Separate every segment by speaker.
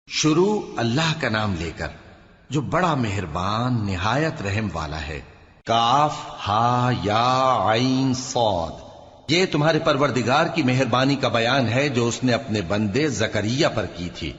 Speaker 1: شروع اللہ کا نام لے کر جو بڑا مہربان نہایت رحم والا ہے۔ کاف ہا یا عین صاد، یہ تمہارے پروردگار کی مہربانی کا بیان ہے جو اس نے اپنے بندے زکریا پر کی تھی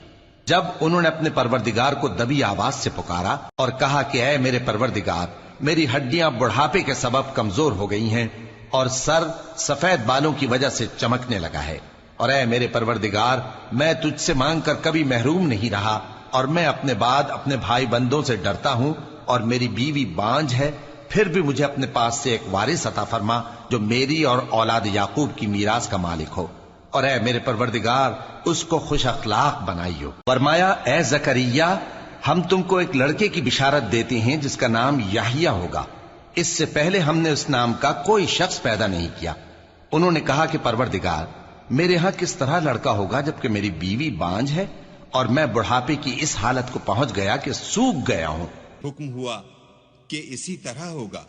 Speaker 1: جب انہوں نے اپنے پروردگار کو دبی آواز سے پکارا اور کہا کہ اے میرے پروردگار، میری ہڈیاں بڑھاپے کے سبب کمزور ہو گئی ہیں اور سر سفید بالوں کی وجہ سے چمکنے لگا ہے، اور اے میرے پروردگار، میں تجھ سے مانگ کر کبھی محروم نہیں رہا، اور میں اپنے بعد اپنے بھائی بندوں سے ڈرتا ہوں، اور میری بیوی بانجھ ہے، پھر بھی مجھے اپنے پاس سے ایک وارث عطا فرما جو میری اور اولاد یعقوب کی میراث کا مالک ہو، اور اے میرے پروردگار اس کو خوش اخلاق بنائیو۔ فرمایا اے زکریا، ہم تم کو ایک لڑکے کی بشارت دیتے ہیں جس کا نام یحییٰ ہوگا، اس سے پہلے ہم نے اس نام کا کوئی شخص پیدا نہیں کیا۔ انہوں نے کہا کہ پروردگار، میرے ہاں کس طرح لڑکا ہوگا جبکہ میری بیوی بانجھ ہے اور میں بڑھاپے کی اس حالت کو پہنچ گیا کہ سوکھ گیا ہوں۔
Speaker 2: حکم ہوا کہ اسی طرح ہوگا،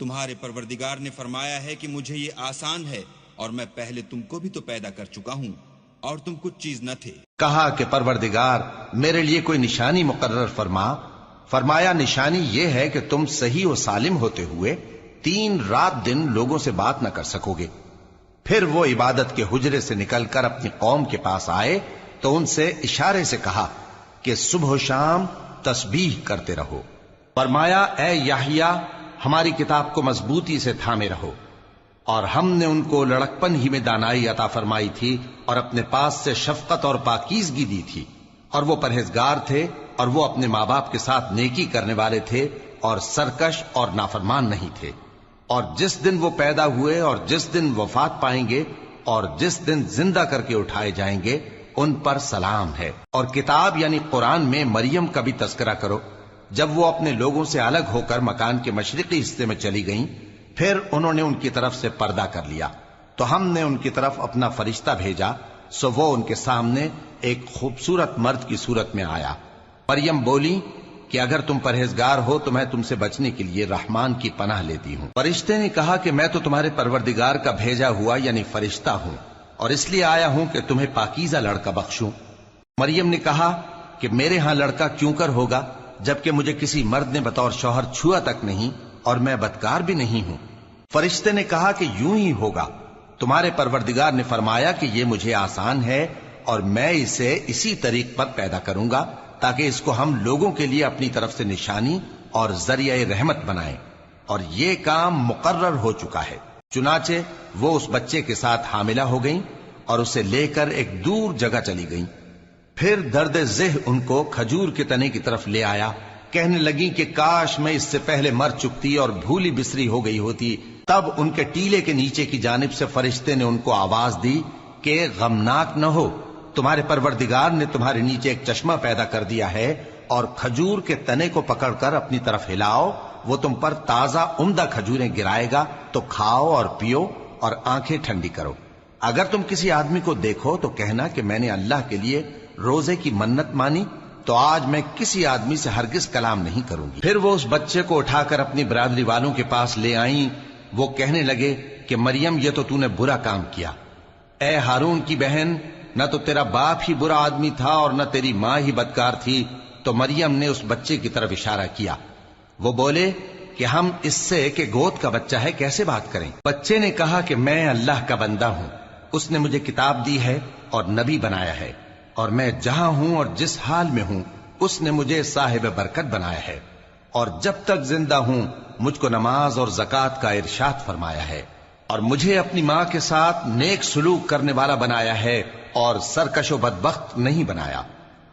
Speaker 2: تمہارے پروردگار نے فرمایا ہے کہ مجھے یہ آسان ہے، اور میں پہلے تم کو بھی تو پیدا کر چکا ہوں اور تم کچھ چیز نہ تھے۔
Speaker 1: کہا کہ پروردگار میرے لیے کوئی نشانی مقرر فرما۔ فرمایا نشانی یہ ہے کہ تم صحیح و سالم ہوتے ہوئے 3 رات دن لوگوں سے بات نہ کر سکو گے۔ پھر وہ عبادت کے حجرے سے نکل کر اپنی قوم کے پاس آئے تو ان سے اشارے سے کہا کہ صبح و شام تسبیح کرتے رہو۔ فرمایا اے یحییٰ، ہماری کتاب کو مضبوطی سے تھامے رہو، اور ہم نے ان کو لڑکپن ہی میں دانائی عطا فرمائی تھی اور اپنے پاس سے شفقت اور پاکیزگی دی تھی، اور وہ پرہیزگار تھے اور وہ اپنے ماں باپ کے ساتھ نیکی کرنے والے تھے اور سرکش اور نافرمان نہیں تھے۔ اور جس دن وہ پیدا ہوئے اور جس دن وفات پائیں گے اور جس دن زندہ کر کے اٹھائے جائیں گے ان پر سلام ہے۔ اور کتاب یعنی قرآن میں مریم کا بھی تذکرہ کرو، جب وہ اپنے لوگوں سے الگ ہو کر مکان کے مشرقی حصے میں چلی گئیں، پھر انہوں نے ان کی طرف سے پردہ کر لیا تو ہم نے ان کی طرف اپنا فرشتہ بھیجا، سو وہ ان کے سامنے ایک خوبصورت مرد کی صورت میں آیا۔ مریم بولی کہ اگر تم پرہیزگار ہو تو میں تم سے بچنے کے لیے رحمان کی پناہ لیتی ہوں۔ فرشتے نے کہا کہ میں تو تمہارے پروردگار کا بھیجا ہوا یعنی فرشتہ ہوں، اور اس لیے آیا ہوں کہ تمہیں پاکیزہ لڑکا بخشوں۔ مریم نے کہا کہ میرے ہاں لڑکا کیوں کر ہوگا جبکہ مجھے کسی مرد نے بطور شوہر چھوا تک نہیں اور میں بدکار بھی نہیں ہوں۔ فرشتے نے کہا کہ یوں ہی ہوگا، تمہارے پروردگار نے فرمایا کہ یہ مجھے آسان ہے اور میں اسے اسی طریق پر پیدا کروں گا تاکہ اس کو ہم لوگوں کے لیے اپنی طرف سے نشانی اور ذریعہ رحمت بنائیں، اور یہ کام مقرر ہو چکا ہے۔ چنانچہ وہ اس بچے کے ساتھ حاملہ ہو گئیں اور اسے لے کر ایک دور جگہ چلی گئیں۔ پھر درد ذہ ان کو کھجور کے تنے کی طرف لے آیا، کہنے لگی کہ کاش میں اس سے پہلے مر چکتی اور بھولی بسری ہو گئی ہوتی۔ تب ان کے ٹیلے کے نیچے کی جانب سے فرشتے نے ان کو آواز دی کہ غمناک نہ ہو، تمہارے پروردگار نے تمہارے نیچے ایک چشمہ پیدا کر دیا ہے، اور کھجور کے تنے کو پکڑ کر اپنی طرف ہلاؤ، وہ تم پر تازہ عمدہ کھجوریں گرائے گا، تو کھاؤ اور پیو اور آنکھیں ٹھنڈی کرو۔ اگر تم کسی آدمی کو دیکھو تو کہنا کہ میں نے اللہ کے لیے روزے کی منت مانی، تو آج میں کسی آدمی سے ہرگز کلام نہیں کروں گی۔ پھر وہ اس بچے کو اٹھا کر اپنی برادری والوں کے پاس لے آئیں۔ وہ کہنے لگے کہ مریم یہ تو نے برا کام کیا، اے ہارون کی بہن، نہ تو تیرا باپ ہی برا آدمی تھا اور نہ تیری ماں ہی بدکار تھی۔ تو مریم نے اس بچے کی طرف اشارہ کیا۔ وہ بولے کہ ہم اس سے کہ گود کا بچہ ہے کیسے بات کریں؟ بچے نے کہا کہ میں اللہ کا بندہ ہوں، اس نے مجھے کتاب دی ہے اور نبی بنایا ہے، اور میں جہاں ہوں اور جس حال میں ہوں اس نے مجھے صاحب برکت بنایا ہے، اور جب تک زندہ ہوں مجھ کو نماز اور زکوٰۃ کا ارشاد فرمایا ہے، اور مجھے اپنی ماں کے ساتھ نیک سلوک کرنے والا بنایا ہے اور سرکش و بدبخت نہیں بنایا،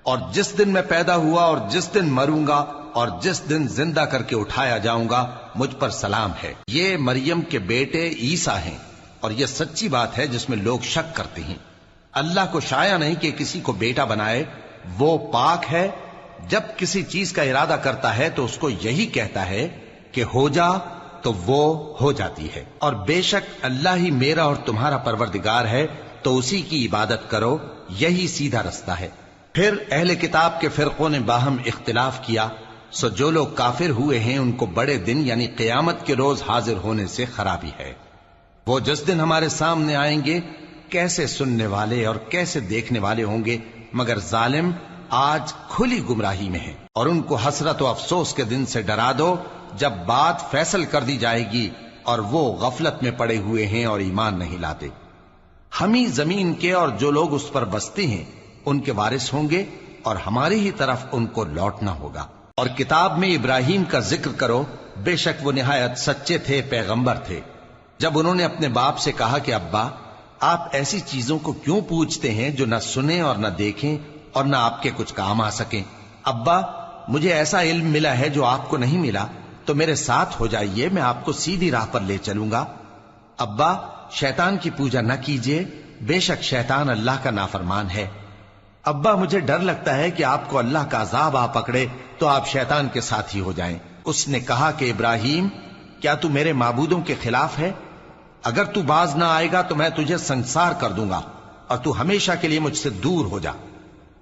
Speaker 1: اور جس دن میں پیدا ہوا اور جس دن مروں گا اور جس دن زندہ کر کے اٹھایا جاؤں گا مجھ پر سلام ہے۔ یہ مریم کے بیٹے عیسیٰ ہیں، اور یہ سچی بات ہے جس میں لوگ شک کرتے ہیں۔ اللہ کو شایع نہیں کہ کسی کو بیٹا بنائے، وہ پاک ہے، جب کسی چیز کا ارادہ کرتا ہے تو اس کو یہی کہتا ہے کہ ہو جا تو وہ ہو جاتی ہے۔ اور بے شک اللہ ہی میرا اور تمہارا پروردگار ہے، تو اسی کی عبادت کرو، یہی سیدھا رستہ ہے۔ پھر اہل کتاب کے فرقوں نے باہم اختلاف کیا، سو جو لوگ کافر ہوئے ہیں ان کو بڑے دن یعنی قیامت کے روز حاضر ہونے سے خرابی ہے۔ وہ جس دن ہمارے سامنے آئیں گے کیسے سننے والے اور کیسے دیکھنے والے ہوں گے، مگر ظالم آج کھلی گمراہی میں ہیں، اور ان کو حسرت و افسوس کے دن سے ڈرا دو جب بات فیصل کر دی جائے گی اور وہ غفلت میں پڑے ہوئے ہیں اور ایمان نہیں لاتے۔ ہم ہی زمین کے اور جو لوگ اس پر بستے ہیں ان کے وارث ہوں گے، اور ہماری ہی طرف ان کو لوٹنا ہوگا۔ اور کتاب میں ابراہیم کا ذکر کرو، بے شک وہ نہایت سچے تھے، پیغمبر تھے۔ جب انہوں نے اپنے باپ سے کہا کہ ابا، آپ ایسی چیزوں کو کیوں پوچھتے ہیں جو نہ سنیں اور نہ دیکھیں اور نہ آپ کے کچھ کام آ سکیں؟ ابا، مجھے ایسا علم ملا ہے جو آپ کو نہیں ملا، تو میرے ساتھ ہو جائیے، میں آپ کو سیدھی راہ پر لے چلوں گا۔ ابا، شیطان کی پوجا نہ کیجیے، بے شک شیطان اللہ کا نافرمان ہے۔ ابا، مجھے ڈر لگتا ہے کہ آپ کو اللہ کا عذاب آ پکڑے تو آپ شیطان کے ساتھی ہو جائیں۔ اس نے کہا کہ ابراہیم، کیا تو میرے معبودوں کے خلاف ہے؟ اگر تو باز نہ آئے گا تو میں تجھے سنسار کر دوں گا، اور تو ہمیشہ کے لیے مجھ سے دور ہو جا۔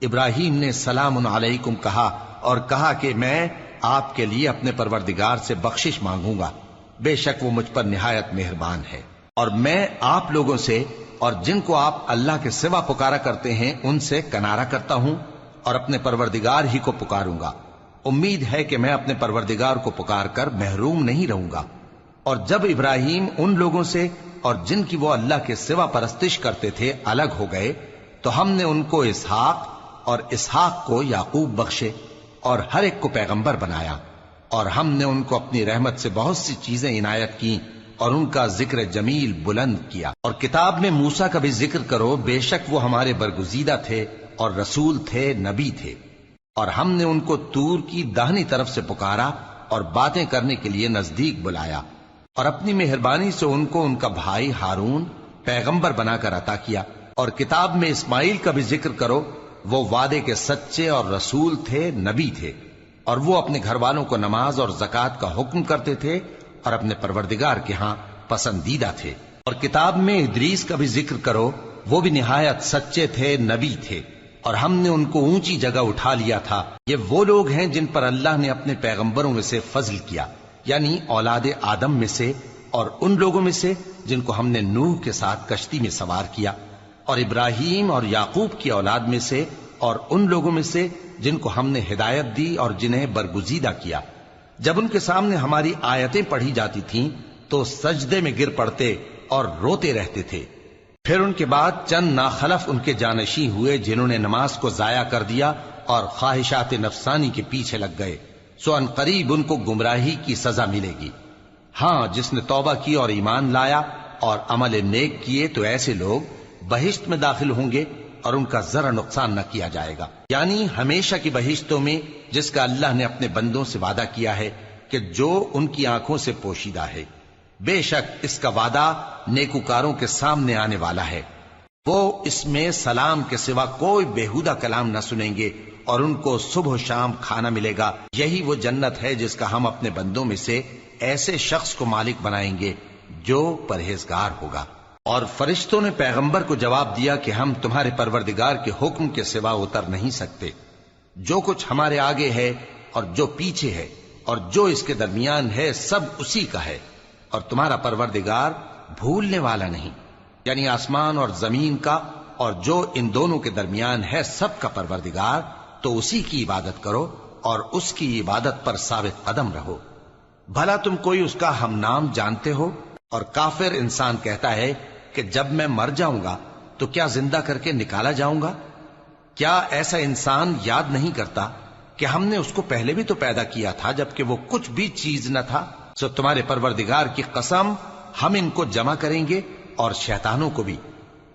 Speaker 1: ابراہیم نے سلام علیکم کہا اور کہا کہ میں آپ کے لیے اپنے پروردگار سے بخشش مانگوں گا، بے شک وہ مجھ پر نہایت مہربان ہے، اور میں آپ لوگوں سے اور جن کو آپ اللہ کے سوا پکارا کرتے ہیں ان سے کنارہ کرتا ہوں، اور اپنے پروردگار ہی کو پکاروں گا۔ امید ہے کہ میں اپنے پروردگار کو پکار کر محروم نہیں رہوں گا۔ اور جب ابراہیم ان لوگوں سے اور جن کی وہ اللہ کے سوا پرستش کرتے تھے الگ ہو گئے، تو ہم نے ان کو اسحاق اور اسحاق کو یعقوب بخشے، اور ہر ایک کو پیغمبر بنایا، اور ہم نے ان کو اپنی رحمت سے بہت سی چیزیں عنایت کی، اور ان کا ذکر جمیل بلند کیا۔ اور کتاب میں موسیٰ کا بھی ذکر کرو، بے شک وہ ہمارے برگزیدہ تھے اور رسول تھے، نبی تھے، اور ہم نے ان کو طور کی داہنی طرف سے پکارا اور باتیں کرنے کے لیے نزدیک بلایا، اور اپنی مہربانی سے ان کو ان کا بھائی ہارون پیغمبر بنا کر عطا کیا۔ اور کتاب میں اسماعیل کا بھی ذکر کرو، وہ وعدے کے سچے اور رسول تھے، نبی تھے، اور وہ اپنے گھر والوں کو نماز اور زکوٰۃ کا حکم کرتے تھے، اور اپنے پروردگار کے ہاں پسندیدہ تھے۔ اور کتاب میں ادریس کا بھی ذکر کرو، وہ بھی نہایت سچے تھے، نبی تھے، اور ہم نے ان کو اونچی جگہ اٹھا لیا تھا۔ یہ وہ لوگ ہیں جن پر اللہ نے اپنے پیغمبروں میں سے فضل کیا، یعنی اولاد آدم میں سے، اور ان لوگوں میں سے جن کو ہم نے نوح کے ساتھ کشتی میں سوار کیا، اور ابراہیم اور یعقوب کی اولاد میں سے، اور ان لوگوں میں سے جن کو ہم نے ہدایت دی اور جنہیں برگزیدہ کیا۔ جب ان کے سامنے ہماری آیتیں پڑھی جاتی تھیں تو سجدے میں گر پڑتے اور روتے رہتے تھے۔ پھر ان کے بعد چند ناخلف ان کے جانشین ہوئے جنہوں نے نماز کو ضائع کر دیا اور خواہشات نفسانی کے پیچھے لگ گئے، سو ان قریب ان کو گمراہی کی سزا ملے گی۔ ہاں، جس نے توبہ کی اور ایمان لایا اور عمل نیک کیے تو ایسے لوگ بہشت میں داخل ہوں گے، اور ان کا ذرا نقصان نہ کیا جائے گا، یعنی ہمیشہ کی بہشتوں میں، جس کا اللہ نے اپنے بندوں سے وعدہ کیا ہے کہ جو ان کی آنکھوں سے پوشیدہ ہے۔ بے شک اس کا وعدہ نیکوکاروں کے سامنے آنے والا ہے، وہ اس میں سلام کے سوا کوئی بیہودہ کلام نہ سنیں گے، اور ان کو صبح و شام کھانا ملے گا۔ یہی وہ جنت ہے جس کا ہم اپنے بندوں میں سے ایسے شخص کو مالک بنائیں گے جو پرہیزگار ہوگا۔ اور فرشتوں نے پیغمبر کو جواب دیا کہ ہم تمہارے پروردگار کے حکم کے سوا اتر نہیں سکتے۔ جو کچھ ہمارے آگے ہے اور جو پیچھے ہے اور جو اس کے درمیان ہے، سب اسی کا ہے، اور تمہارا پروردگار بھولنے والا نہیں، یعنی آسمان اور زمین کا اور جو ان دونوں کے درمیان ہے سب کا پروردگار، تو اسی کی عبادت کرو اور اس کی عبادت پر ثابت قدم رہو۔ بھلا تم کوئی اس کا ہم نام جانتے ہو؟ اور کافر انسان کہتا ہے کہ جب میں مر جاؤں گا تو کیا زندہ کر کے نکالا جاؤں گا؟ کیا ایسا انسان یاد نہیں کرتا کہ ہم نے اس کو پہلے بھی تو پیدا کیا تھا جبکہ وہ کچھ بھی چیز نہ تھا؟ سو تمہارے پروردگار کی قسم، ہم ان کو جمع کریں گے اور شیطانوں کو بھی،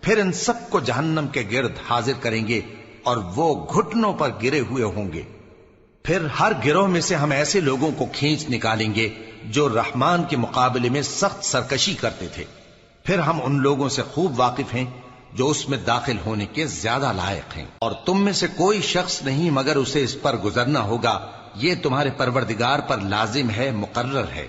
Speaker 1: پھر ان سب کو جہنم کے گرد حاضر کریں گے، اور وہ گھٹنوں پر گرے ہوئے ہوں گے۔ پھر ہر گروہ میں سے ہم ایسے لوگوں کو کھینچ نکالیں گے جو رحمان کے مقابلے میں سخت سرکشی کرتے تھے۔ پھر ہم ان لوگوں سے خوب واقف ہیں جو اس میں داخل ہونے کے زیادہ لائق ہیں، اور تم میں سے کوئی شخص نہیں مگر اسے اس پر گزرنا ہوگا، یہ تمہارے پروردگار پر لازم ہے، مقرر ہے۔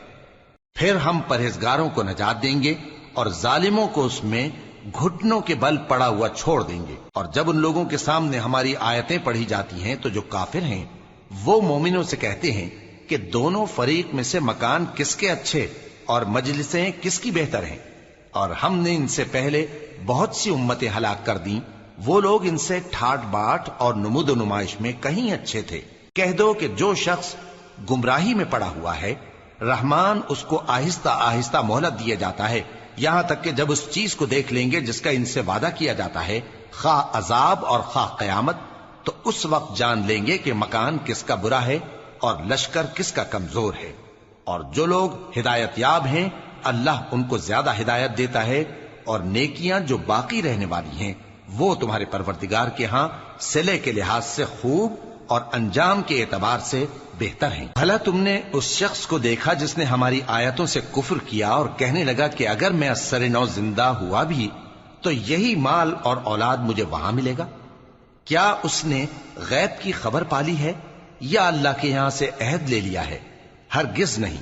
Speaker 1: پھر ہم پرہیزگاروں کو نجات دیں گے اور ظالموں کو اس میں گھٹنوں کے بل پڑا ہوا چھوڑ دیں گے۔ اور جب ان لوگوں کے سامنے ہماری آیتیں پڑھی جاتی ہیں تو جو کافر ہیں وہ مومنوں سے کہتے ہیں کہ دونوں فریق میں سے مکان کس کے اچھے اور مجلسیں کس کی بہتر ہیں، اور ہم نے ان سے پہلے بہت سی امتیں ہلاک کر دیں وہ لوگ ان سے ٹھاٹ باٹ اور نمود و نمائش میں کہیں اچھے تھے۔ کہہ دو کہ جو شخص گمراہی میں پڑا ہوا ہے، رحمان اس کو آہستہ آہستہ مہلت دیا جاتا ہے، یہاں تک کہ جب اس چیز کو دیکھ لیں گے جس کا ان سے وعدہ کیا جاتا ہے، خواہ عذاب اور خواہ قیامت، تو اس وقت جان لیں گے کہ مکان کس کا برا ہے اور لشکر کس کا کمزور ہے۔ اور جو لوگ ہدایت یاب ہیں اللہ ان کو زیادہ ہدایت دیتا ہے، اور نیکیاں جو باقی رہنے والی ہیں وہ تمہارے پروردگار کے ہاں صلے کے لحاظ سے خوب اور انجام کے اعتبار سے بہتر ہیں۔ بھلا تم نے اس شخص کو دیکھا جس نے ہماری آیتوں سے کفر کیا اور کہنے لگا کہ اگر میں اثر نو زندہ ہوا بھی تو یہی مال اور اولاد مجھے وہاں ملے گا؟ کیا اس نے غیب کی خبر پالی ہے یا اللہ کے یہاں سے عہد لے لیا ہے؟ ہرگز نہیں،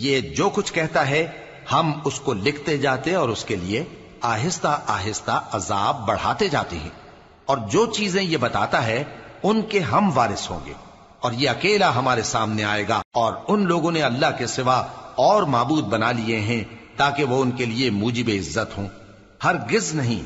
Speaker 1: یہ جو کچھ کہتا ہے ہم اس کو لکھتے جاتے اور اس کے لیے آہستہ آہستہ عذاب بڑھاتے جاتے ہیں، اور جو چیزیں یہ بتاتا ہے ان کے ہم وارث ہوں گے، اور یہ اکیلا ہمارے سامنے آئے گا۔ اور ان لوگوں نے اللہ کے سوا اور معبود بنا لیے ہیں تاکہ وہ ان کے لیے موجب عزت ہوں۔ ہرگز نہیں،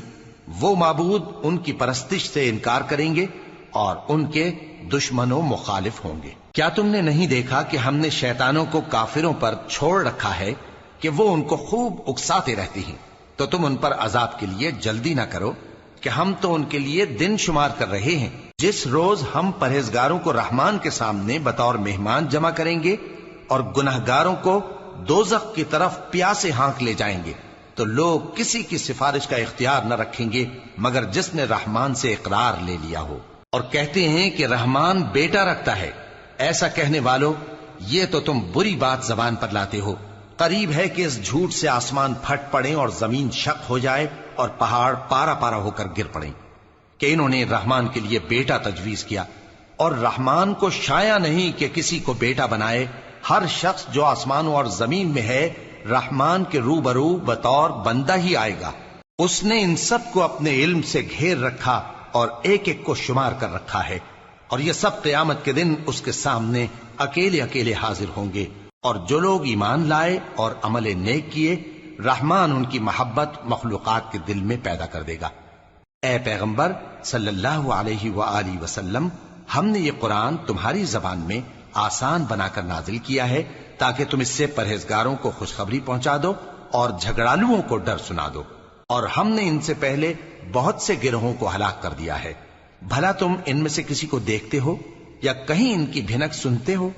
Speaker 1: وہ معبود ان کی پرستش سے انکار کریں گے اور ان کے دشمن و مخالف ہوں گے۔ کیا تم نے نہیں دیکھا کہ ہم نے شیطانوں کو کافروں پر چھوڑ رکھا ہے کہ وہ ان کو خوب اکساتے رہتے ہیں؟ تو تم ان پر عذاب کے لیے جلدی نہ کرو کہ ہم تو ان کے لیے دن شمار کر رہے ہیں۔ جس روز ہم پرہیزگاروں کو رحمان کے سامنے بطور مہمان جمع کریں گے اور گناہگاروں کو دوزخ کی طرف پیاسے ہانک لے جائیں گے، تو لوگ کسی کی سفارش کا اختیار نہ رکھیں گے مگر جس نے رحمان سے اقرار لے لیا ہو۔ اور کہتے ہیں کہ رحمان بیٹا رکھتا ہے۔ ایسا کہنے والوں، یہ تو تم بری بات زبان پر لاتے ہو۔ قریب ہے کہ اس جھوٹ سے آسمان پھٹ پڑے اور زمین شق ہو جائے اور پہاڑ پارا پارا ہو کر گر پڑیں کہ انہوں نے رحمان کے لیے بیٹا تجویز کیا، اور رحمان کو شایع نہیں کہ کسی کو بیٹا بنائے۔ ہر شخص جو آسمانوں اور زمین میں ہے رحمان کے روبرو بطور بندہ ہی آئے گا۔ اس نے ان سب کو اپنے علم سے گھیر رکھا اور ایک ایک کو شمار کر رکھا ہے، اور یہ سب قیامت کے دن اس کے سامنے اکیلے اکیلے حاضر ہوں گے۔ اور جو لوگ ایمان لائے اور عمل نیک کیے، رحمان ان کی محبت مخلوقات کے دل میں پیدا کر دے گا۔ اے پیغمبر صلی اللہ علیہ وآلہ وسلم، ہم نے یہ قرآن تمہاری زبان میں آسان بنا کر نازل کیا ہے تاکہ تم اس سے پرہیزگاروں کو خوشخبری پہنچا دو اور جھگڑالوؤں کو ڈر سنا دو۔ اور ہم نے ان سے پہلے بہت سے گروہوں کو ہلاک کر دیا ہے۔ بھلا تم ان میں سے کسی کو دیکھتے ہو یا کہیں ان کی بھنک سنتے ہو؟